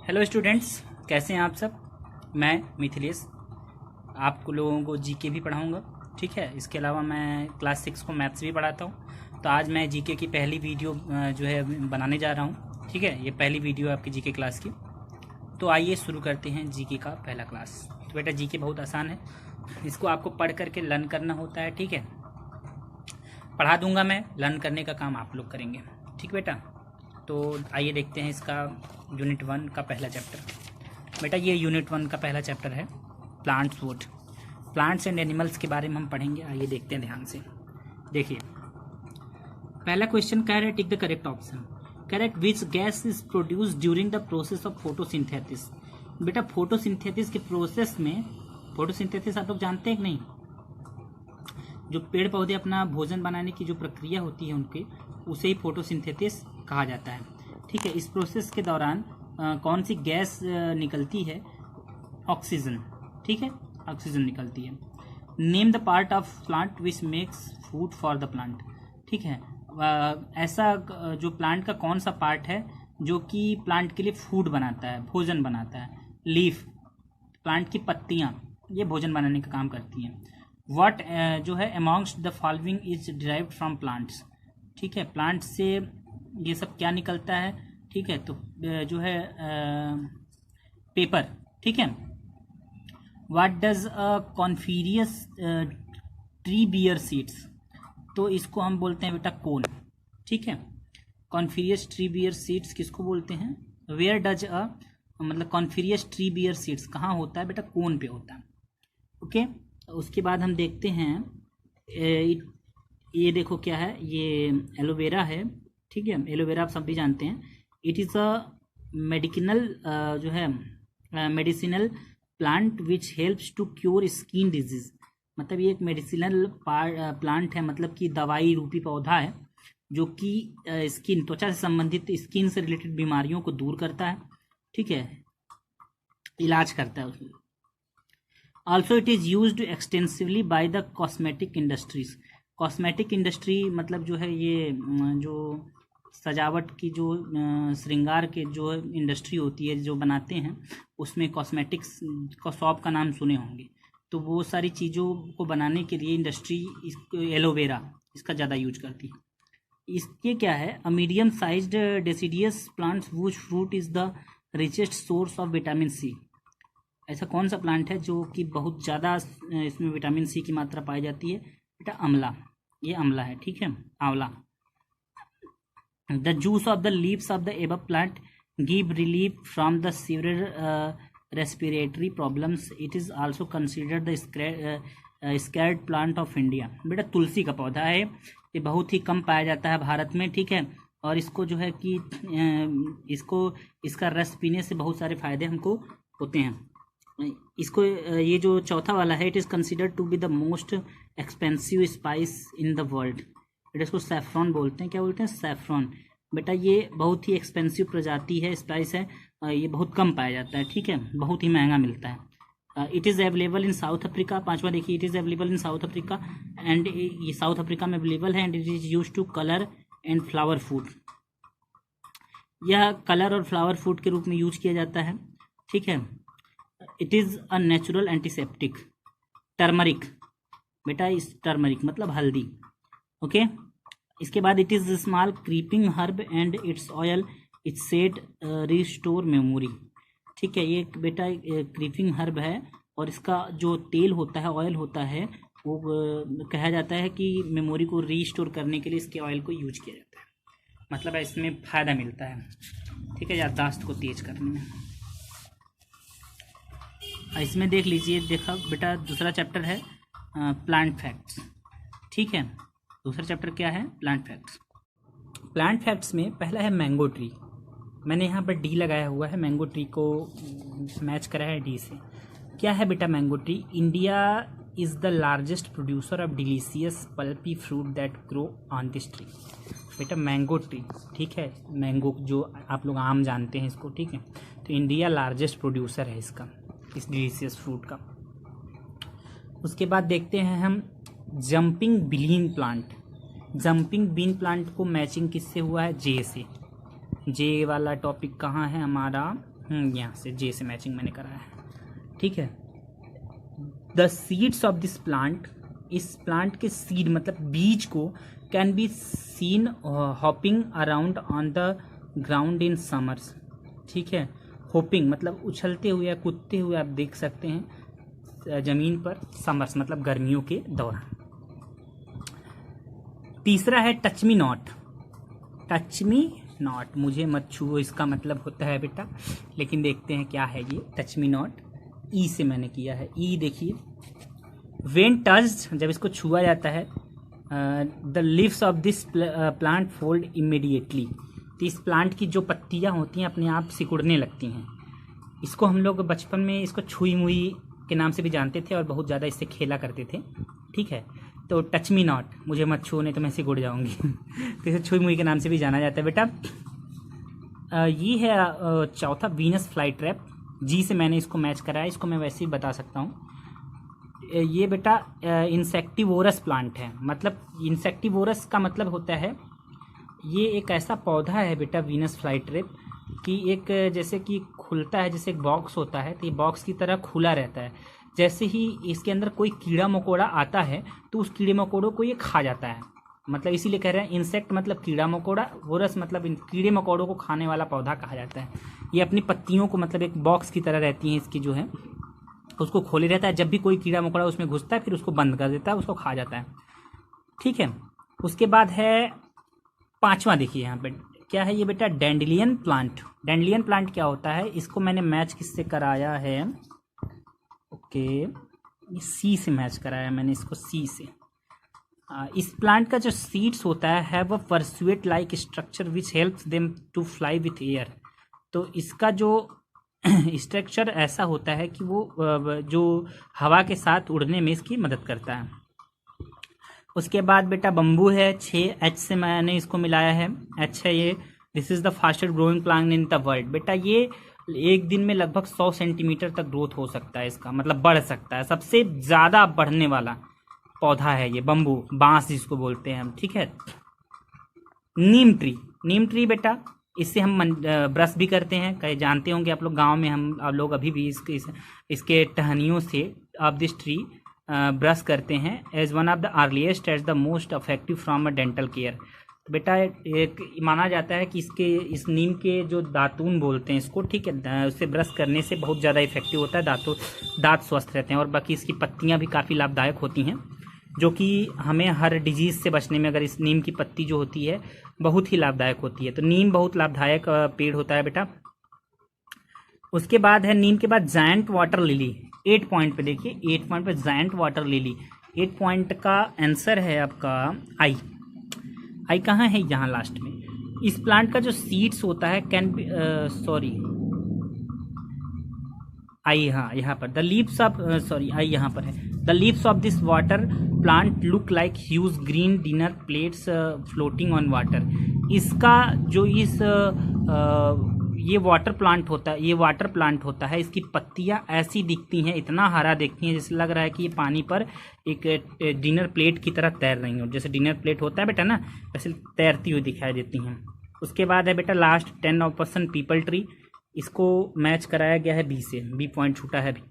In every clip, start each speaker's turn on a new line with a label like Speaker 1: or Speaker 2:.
Speaker 1: Hello students, कैसे हैं आप सब। मैं मिथिलेश आप लोगों को जीके भी पढ़ाऊंगा। ठीक है, इसके अलावा मैं क्लास 6 को मैथ्स भी पढ़ाता हूं। तो आज मैं जीके की पहली वीडियो जो है बनाने जा रहा हूं। ठीक है, ये पहली वीडियो है आपकी जीके क्लास की। तो आइए शुरू करते हैं जीके का पहला क्लास। तो बेटा जीके बहुत आसान है, इसको आपको पढ़ करके लर्न करना होता है। ठीक है, पढ़ा दूंगा मैं, लर्न करने का काम आप लोग करेंगे। ठीक बेटा, तो आइए देखते हैं इसका यूनिट 1 का पहला चैप्टर। बेटा ये यूनिट 1 का पहला चैप्टर है, plants would. Plants and animals के बारे में हम पढ़ेंगे। आइए देखते हैं ध्यान से। देखिए पहला क्वेश्चन कह रहा है tick the correct option. Correct which gas is produce during the process of photosynthesis. बेटा फोटोसिंथेसिस के प्रोसेस में, फोटोसिंथेसिस आप लोग जानते हैं कि नहीं, जो पेड़ पौधे अपना भोजन बनाने की जो प्रक्रिया होती है उनके, उसे ही फोटोसिंथेसिस कहा जाता है। ठीक है, इस प्रोसेस के दौरान कौन सी गैस निकलती है? ऑक्सीजन। ठीक है, ऑक्सीजन निकलती है। Name the part of plant which makes food for the plant. ठीक है, ऐसा जो प्लांट का कौन सा पार्ट है जो कि प्लांट के लिए फूड बनाता है, भोजन बनाता है? लीफ, प्लांट की पत्तियां, ये भोजन बनाने का काम करती हैं। व्हाट जो है amongst the following is derived from plants. ठीक है, प्लांट से ये सब क्या निकलता है? ठीक है, तो जो है पेपर। ठीक है, what does a coniferous tree bear seeds. तो इसको हम बोलते हैं बेटा कोन। ठीक है, कॉन्फीरियस ट्री बियर सीड्स किसको बोलते हैं? वेयर डज अ, मतलब कॉन्फीरियस ट्री बियर सीड्स कहाँ होता है बेटा? कोन पे होता है। ओके, उसके बाद हम देखते हैं ये देखो क्या है, ये एलोवेरा है। ठीक है, एलोवेरा आप सब भी जानते हैं। इट इज़ अ मेडिसिनल जो है medicinal plant which helps to cure skin disease. मतलब ये एक मेडिसिनल प्लांट है, मतलब कि दवाई रूपी पौधा है जो कि स्किन, त्वचा से संबंधित, स्किन से रिलेटेड बीमारियों को दूर करता है। ठीक है, इलाज करता है उसमें। Also it is used extensively by the cosmetic industries. Cosmetic industry मतलब जो है ये जो सजावट की, जो श्रृंगार के जो इंडस्ट्री होती है, जो बनाते हैं, उसमें कॉस्मेटिक्स का शॉप का नाम सुने होंगे। तो वो सारी चीज़ों को बनाने के लिए इंडस्ट्री इसको एलोवेरा इसका ज़्यादा यूज करती है। इसके क्या है, a medium sized deciduous plants which fruit is the richest source of vitamin C. ऐसा कौन सा प्लांट है जो कि बहुत ज़्यादा इसमें विटामिन सी की मात्रा पाई जाती है? बेटा आंवला, ये आंवला है। ठीक है, आंवला। The juice of the leaves of the above plant give relief from the severe respiratory problems. It is also considered the scared plant of India. बेटा तुलसी का पौधा है, ये बहुत ही कम पाया जाता है भारत में। ठीक है, और इसको जो है कि इसका रस पीने से बहुत सारे फायदे हमको होते हैं। इसको ये जो चौथा वाला है, it is considered to be the most expensive spice in the world. बेटा इसको सैफ्रॉन बोलते हैं। क्या बोलते हैं? सैफ्रॉन। बेटा ये बहुत ही एक्सपेंसिव प्रजाति है, स्पाइस है, ये बहुत कम पाया जाता है। ठीक है, बहुत ही महंगा मिलता है। It is available in South Africa. पांचवा देखिए, it is available in South Africa and ये साउथ अफ्रीका में अवेलेबल है। And it is use to colour and flavour food. यह कलर और फ्लावर फूड के रूप में यूज किया जाता है। ठीक है, it is a natural antiseptic. Turmeric, बेटा इस टर्मरिक मतलब हल्दी। ओके, इसके बाद it is small creeping herb and its oil it's said restore memory. ठीक है, ये बेटा क्रीपिंग हर्ब है और इसका जो तेल होता है, ऑयल होता है, वो कहा जाता है कि मेमोरी को रीस्टोर करने के लिए इसके ऑयल को यूज किया जाता है। मतलब इसमें फ़ायदा मिलता है। ठीक है, याददाश्त को तेज करने में। इसमें देख लीजिए, देखा बेटा दूसरा चैप्टर है प्लांट फैक्ट्स। ठीक है, दूसरा चैप्टर क्या है? Plant facts. प्लांट फैक्ट्स में पहला है मैंगो ट्री। मैंने यहाँ पर डी लगाया हुआ है, मैंगो ट्री को मैच करा है डी से। क्या है बेटा mango tree? India is the largest producer of delicious pulpy fruit that grow on this tree. बेटा मैंगो ट्री, ठीक है, मैंगो जो आप लोग आम जानते हैं इसको। ठीक है, तो इंडिया लार्जेस्ट प्रोड्यूसर है इसका, इस डिलीशियस फ्रूट का। उसके बाद देखते हैं हम jumping bean plant. Jumping bean plant को मैचिंग किससे हुआ है? जे से। जे वाला टॉपिक कहाँ है हमारा? यहाँ से जे से मैचिंग मैंने करा है, ठीक है। The seeds of this plant, इस प्लांट के सीड मतलब बीज को can be seen hopping around on the ground in summers, ठीक है। होपिंग मतलब उछलते हुए या कूदते हुए आप देख सकते हैं ज़मीन पर, समर्स मतलब गर्मियों के दौरान। तीसरा है touch me not. Touch me not, मुझे मत छुओ इसका मतलब होता है बेटा, लेकिन देखते हैं क्या है ये टच मी नॉट। ई से मैंने किया है, ई देखिए। वेन टच्ड, जब इसको छुआ जाता है, the leaves of this plant fold immediately, तो इस प्लांट की जो पत्तियां होती हैं अपने आप सिकुड़ने लगती हैं। इसको हम लोग बचपन में इसको छुई मुई के नाम से भी जानते थे और बहुत ज़्यादा इससे खेला करते थे, ठीक है। तो टच मी नॉट, मुझे मत छुओ नहीं तो मैं सिकुड़ जाऊंगी तो इसे छुई मुई के नाम से भी जाना जाता है बेटा। ये है चौथा वीनस फ्लाई ट्रैप। जी से मैंने इसको मैच कराया, इसको मैं वैसे ही बता सकता हूँ। ये बेटा इंसेक्टिवोरस प्लांट है, मतलब इंसेक्टिवोरस का मतलब होता है ये एक ऐसा पौधा है बेटा वीनस फ्लाई ट्रैप कि एक जैसे कि खुलता है, जैसे एक बॉक्स होता है तो ये बॉक्स की तरह खुला रहता है। जैसे ही इसके अंदर कोई कीड़ा मकोड़ा आता है तो उस कीड़े मकोड़ों को ये खा जाता है, मतलब इसीलिए कह रहे हैं इंसेक्ट मतलब कीड़ा मकोड़ा, वोरस मतलब इन कीड़े मकोड़ों को खाने वाला पौधा कहा जाता है। ये अपनी पत्तियों को मतलब एक बॉक्स की तरह रहती हैं इसकी जो है, उसको खोले रहता है, जब भी कोई कीड़ा मकोड़ा उसमें घुसता है फिर उसको बंद कर देता है, उसको खा जाता है, ठीक है। उसके बाद है पांचवा, देखिए यहाँ पे क्या है ये बेटा, डैंडलियन प्लांट। डैंडलियन प्लांट क्या होता है, इसको मैंने मैच किससे कराया है, ओके, ये सी से मैच कराया मैंने इसको, सी से। इस प्लांट का जो सीड्स होता है have a parachute like structure which helps them to fly with air. तो इसका जो स्ट्रक्चर ऐसा होता है कि वो जो हवा के साथ उड़ने में इसकी मदद करता है। उसके बाद बेटा बम्बू है, 6 H से मैंने इसको मिलाया है, H है ये। This is the fastest growing plant in the world. बेटा ये एक दिन में लगभग 100 सेंटीमीटर तक ग्रोथ हो सकता है इसका, मतलब बढ़ सकता है, सबसे ज़्यादा बढ़ने वाला पौधा है ये बम्बू, बांस जिसको बोलते हैं हम, ठीक है। नीम ट्री, नीम ट्री बेटा इससे हम ब्रश भी करते हैं, कहीं जानते होंगे आप लोग, गांव में हम आप लोग अभी भी इसके टहनियों से ऑफ दिस ट्री ब्रश करते हैं। As one of the earliest as the most effective from a dental care. बेटा एक माना जाता है कि इस नीम के जो दातून बोलते हैं इसको, ठीक है, उससे ब्रश करने से बहुत ज़्यादा इफेक्टिव होता है, दांत स्वस्थ रहते हैं। और बाकी इसकी पत्तियाँ भी काफ़ी लाभदायक होती हैं, जो कि हमें हर डिजीज़ से बचने में, अगर इस नीम की पत्ती जो होती है बहुत ही लाभदायक होती है। तो नीम बहुत लाभदायक पेड़ होता है बेटा। उसके बाद है नीम के बाद जायंट वाटर लिली। 8 पॉइंट पे देखिए, 8 पॉइंट पे जायंट वाटर लिली। 8 पॉइंट का आंसर है आपका आई। आई कहाँ है, यहाँ लास्ट में। इस प्लांट का जो सीड्स होता है कैन बी, सॉरी आई, हाँ यहाँ पर the leaves of, sorry I यहाँ पर है। The leaves of this water plant look like huge green dinner plates floating on water. इसका जो ये वाटर प्लांट होता है, ये वाटर प्लांट होता है, इसकी पत्तियां ऐसी दिखती हैं, इतना हरा दिखती हैं जैसे लग रहा है कि ये पानी पर एक डिनर प्लेट की तरह तैर रही हो, जैसे डिनर प्लेट होता है बेटा ना, वैसे तैरती हुई दिखाई देती हैं। उसके बाद है बेटा लास्ट 10% पीपल ट्री। इसको मैच कराया गया है बी से, बी पॉइंट छूटा है अभी।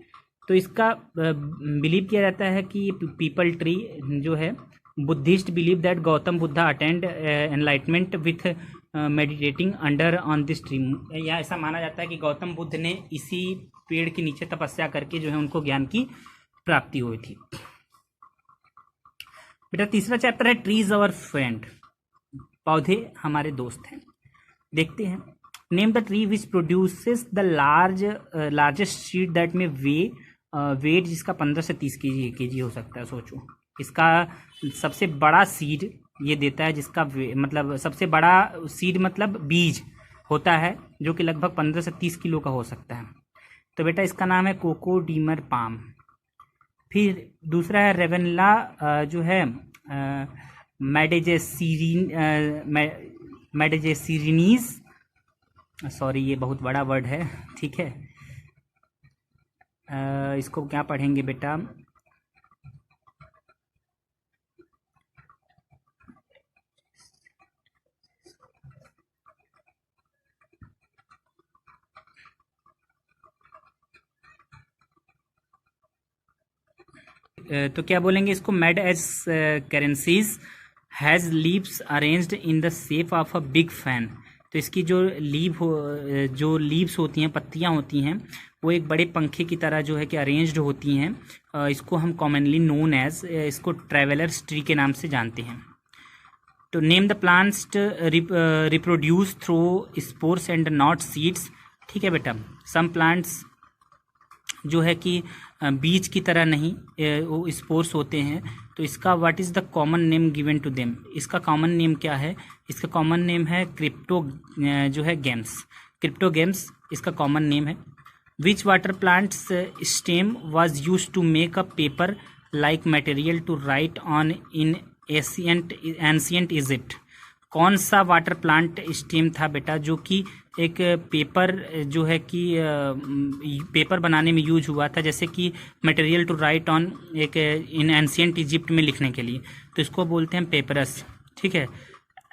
Speaker 1: तो इसका बिलीव किया जाता है कि पीपल ट्री जो है, Buddhist believe that Gautam Buddha attend enlightenment with meditating under on this tree. या ऐसा माना जाता है कि गौतम बुद्ध ने इसी पेड़ के नीचे तपस्या करके जो है उनको ज्ञान की प्राप्ति हुई थी। बेटा तीसरा चैप्टर है ट्रीज अवर फ्रेंड, पौधे हमारे दोस्त हैं। देखते हैं, name the tree which produces the largest seed that में वेट जिसका 15 से 30 केजी हो सकता है। सोचो, इसका सबसे बड़ा सीड ये देता है, जिसका मतलब सबसे बड़ा सीड मतलब बीज होता है, जो कि लगभग 15 से 30 किलो का हो सकता है। तो बेटा इसका नाम है कोकोडीमर पाम। फिर दूसरा है रेवेनला, जो है मेडेजेसिरिनीज, सॉरी ये बहुत बड़ा वर्ड है, ठीक है। इसको क्या पढ़ेंगे बेटा, तो क्या बोलेंगे इसको, made as currencies has leaves arranged in the shape of a big fan. तो इसकी जो जो लीव्स होती हैं, पत्तियां होती हैं, वो एक बड़े पंखे की तरह जो है कि अरेंज्ड होती हैं। इसको हम कॉमनली नोन एज, इसको ट्रैवलर्स ट्री के नाम से जानते हैं। तो name the plants reproduce through spores and not seeds. ठीक है बेटा, सम प्लांट्स जो है कि बीज की तरह नहीं, वो स्पोर्स होते हैं। तो इसका what is the common name given to them, इसका कॉमन नेम क्या है? इसका कॉमन नेम है क्रिप्टो जो है गेम्स, क्रिप्टोगेम्स इसका कॉमन नेम है। Which water plants stem was use to make a paper like material to write on in ancient Egypt. कौन सा वाटर प्लांट स्टेम था बेटा जो कि एक पेपर जो है कि पेपर बनाने में यूज हुआ था, जैसे कि मटेरियल टू राइट ऑन एक इन एंशियंट इजिप्ट में लिखने के लिए, तो इसको बोलते हैं पेपरस। ठीक है।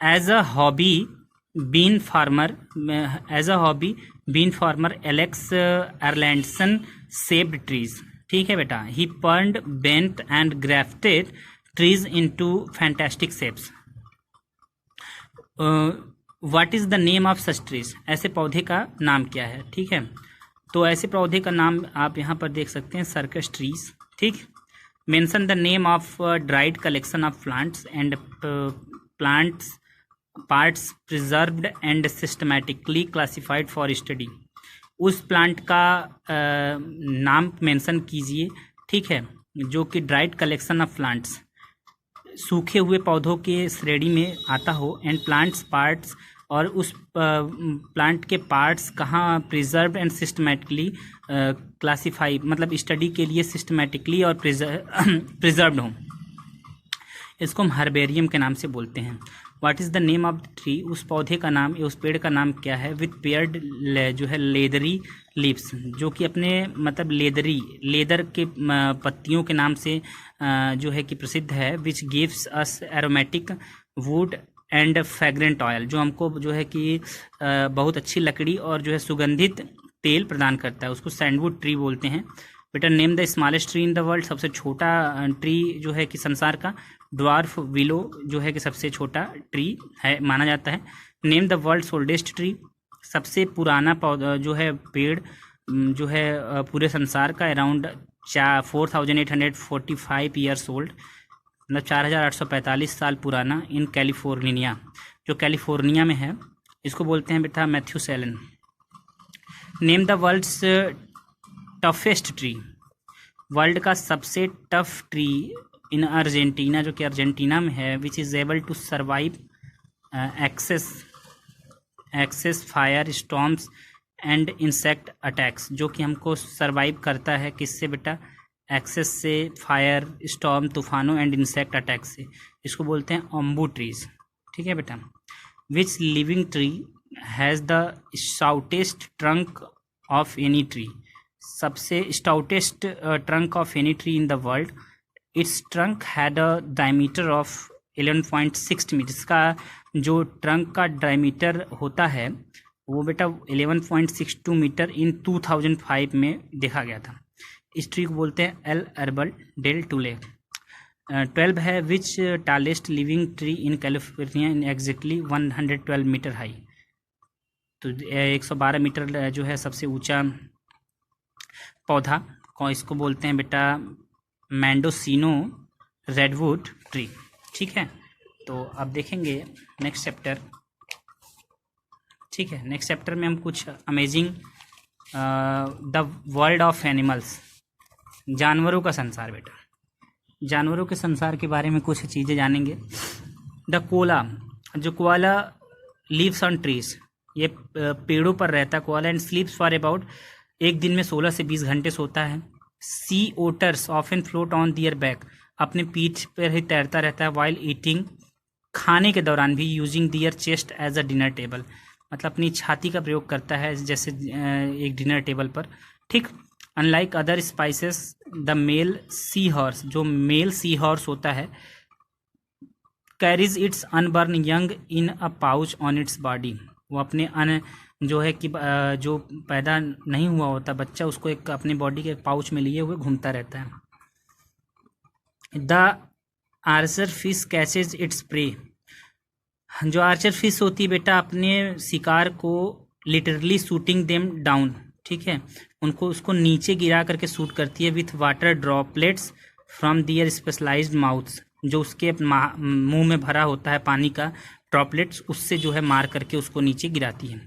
Speaker 1: As a hobby bean farmer Alex Erlandson saved trees. ठीक है बेटा, he pruned bent and grafted trees into fantastic shapes. What is the name of such trees, ऐसे पौधे का नाम क्या है? ठीक है, तो ऐसे पौधे का नाम आप यहाँ पर देख सकते हैं, सर्कस ट्रीज। ठीक, mention the name of dried collection of plants and plants parts preserved and systematically classified for study. उस प्लांट का नाम मेंशन कीजिए। ठीक है, जो कि ड्राइड कलेक्शन ऑफ प्लांट्स, सूखे हुए पौधों के श्रेणी में आता हो, एंड प्लांट्स पार्ट्स, और उस प्लांट के पार्ट्स कहाँ प्रिजर्व्ड एंड सिस्टमेटिकली क्लासीफाई, मतलब स्टडी के लिए सिस्टमेटिकली और प्रिजर्व्ड हों। इसको हम हर्बेरियम के नाम से बोलते हैं। What is the name of the tree, उस पौधे का नाम, उस पेड़ का नाम क्या है? विथ पेयर्ड जो है लेदरी लीव्स, जो कि अपने मतलब लेदर के पत्तियों के नाम से जो है कि प्रसिद्ध है। Which gives us aromatic would and fragrant oil, जो हमको जो है कि बहुत अच्छी लकड़ी और जो है सुगंधित तेल प्रदान करता है, उसको सैंडवुड ट्री बोलते हैं। बेटा, name the smallest tree in the world, सबसे छोटा ट्री जो है कि संसार का। ड्वार्फ विलो जो है कि सबसे छोटा ट्री है माना जाता है। Name the world's oldest tree, सबसे पुराना पौधा जो है पेड़ जो है पूरे संसार का, अराउंड 4845 ईयर्स ओल्ड, मतलब 4845 साल पुराना, इन कैलिफोर्निया, जो कैलिफोर्निया में है, इसको बोलते हैं बेटा Methuselah. Name the world's toughest tree, world का सबसे टफ ट्री इन अर्जेंटीना, जो कि अर्जेंटीना में है। Which is able to survive excess fire storms and insect attacks, जो कि हमको सर्वाइव करता है किससे बेटा? एक्सेस से, फायर स्टॉर्म तूफानों एंड इंसेक्ट अटैक से, इसको बोलते हैं ऑम्बू ट्रीज। ठीक है बेटा। Which living tree has the stoutest trunk of any tree, सबसे stoutest trunk of any tree in the world. Its trunk had a diameter of 11.6 metre, इसका जो ट्रंक का डायमीटर होता है वो बेटा 11.62 मीटर इन 2005 में देखा गया था। इस ट्री को बोलते हैं एल अर्बल डेल टूले। 12 है which tallest living tree in California in exactly 112 metre high, तो 112 मीटर जो है सबसे ऊंचा पौधा को इसको बोलते हैं बेटा मैंडोसिनो रेडवुड ट्री। ठीक है, तो अब देखेंगे नेक्स्ट चैप्टर। ठीक है, नेक्स्ट चैप्टर में हम कुछ amazing the world of animals, जानवरों का संसार बेटा, जानवरों के संसार के बारे में कुछ चीज़ें जानेंगे। द कोला, जो कोआला लीव्स ऑन ट्रीज, ये पेड़ों पर रहता है koala, and sleeps for about, एक दिन में 16 से 20 घंटे सोता है। Sea otters often float on their back, अपने पीठ पर ही तैरता रहता है। वाइल ईटिंग, खाने के दौरान भी। Using their chest as a dinner table, मतलब अपनी छाती का प्रयोग करता है जैसे एक डिनर टेबल पर। ठीक, unlike other spices the male sea horse, जो मेल सी हॉर्स होता है, carries its unborn young in a pouch on its body, वो अपने जो है कि जो पैदा नहीं हुआ होता बच्चा, उसको एक अपने बॉडी के पाउच में लिए हुए घूमता रहता है। The Archer fish catches it's prey. जो आर्चर फिश होती है बेटा अपने शिकार को लिटरली शूटिंग देम डाउन, ठीक है, उनको उसको नीचे गिरा करके शूट करती है with water droplets from their specialised mouths. जो उसके मुंह में भरा होता है पानी का ड्रॉपलेट्स, उससे जो है मार करके उसको नीचे गिराती है।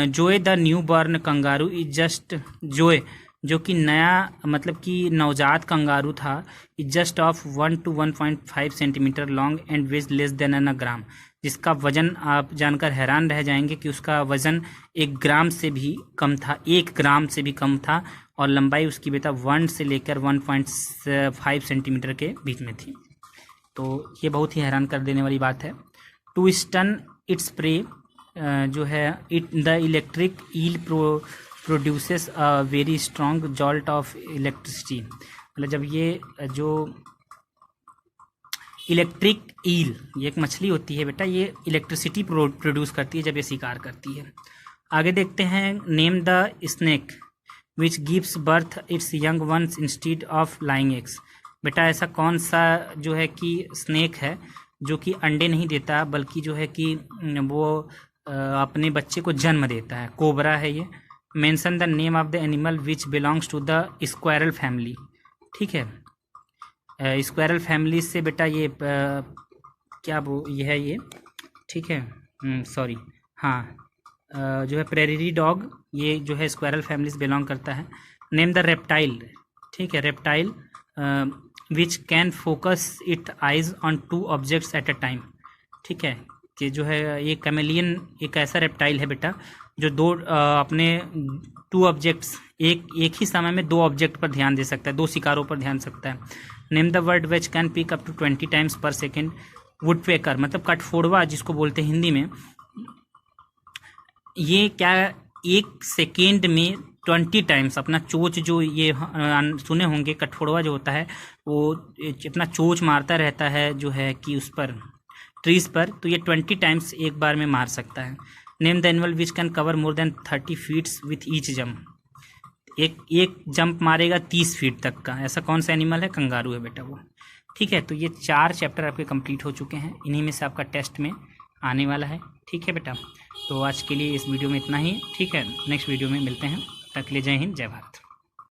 Speaker 1: Joey the new born kangaroo is just, joey जो कि नया मतलब कि नवजात कंगारू था, is just of 1 to 1.5 centimetre long and weighs less than an gram. जिसका वजन आप जानकर हैरान रह जाएंगे कि उसका वजन 1 ग्राम से भी कम था, 1 ग्राम से भी कम था, और लंबाई उसकी बेटा 1 से लेकर 1.5 सेंटीमीटर के बीच में थी। तो ये बहुत ही हैरान कर देने वाली बात है। टू स्टन इट्स प्रे, जो है the electric eel produces a very strong jolt of electricity. मतलब जब ये जो इलेक्ट्रिक ईल, ये एक मछली होती है बेटा, ये इलेक्ट्रिसिटी प्रोड्यूस करती है जब ये शिकार करती है। आगे देखते हैं, name the snake which gives birth it's young ones instead of lying eggs. बेटा ऐसा कौन सा जो है कि स्नेक है जो कि अंडे नहीं देता बल्कि जो है कि वो अपने बच्चे को जन्म देता है। कोबरा है ये। Mention the name of the animal which belongs to the squirrel family, ठीक है। स्क्वायरल फैमिली से बेटा ये क्या वो ये है ये, ठीक है, सॉरी, हाँ, जो है प्रेरी डॉग, ये जो है स्क्वायरल फैमिली से बिलोंग करता है। नेम द रेप्टाइल, ठीक है, reptile which can focus it eyes on 2 objects at a time, ठीक है, कि जो है ये कैमेलियन एक ऐसा रेप्टाइल है बेटा जो अपने 2 ऑब्जेक्ट्स एक ही समय में 2 ऑब्जेक्ट पर ध्यान दे सकता है, 2 शिकारों पर ध्यान सकता है। Name the word which can pick up to 20 times per second. Woodpecker मतलब कठफोड़वा जिसको बोलते हैं हिंदी में, ये क्या 1 सेकेंड में 20 टाइम्स अपना चोंच, जो ये सुने होंगे कठफोड़वा जो होता है वो अपना चोंच मारता रहता है जो है कि उस पर ट्रीज पर, तो ये 20 टाइम्स एक बार में मार सकता है। Name the animal which can cover more than 30 feets with each jump. एक जंप मारेगा 30 फीट तक का, ऐसा कौन सा एनिमल है? कंगारू है बेटा वो, ठीक है। तो ये 4 चैप्टर आपके कंप्लीट हो चुके हैं, इन्हीं में से आपका टेस्ट में आने वाला है, ठीक है बेटा। तो आज के लिए इस वीडियो में इतना ही, ठीक है। नेक्स्ट वीडियो में मिलते हैं, तक के लिए जय हिंद, जय भारत।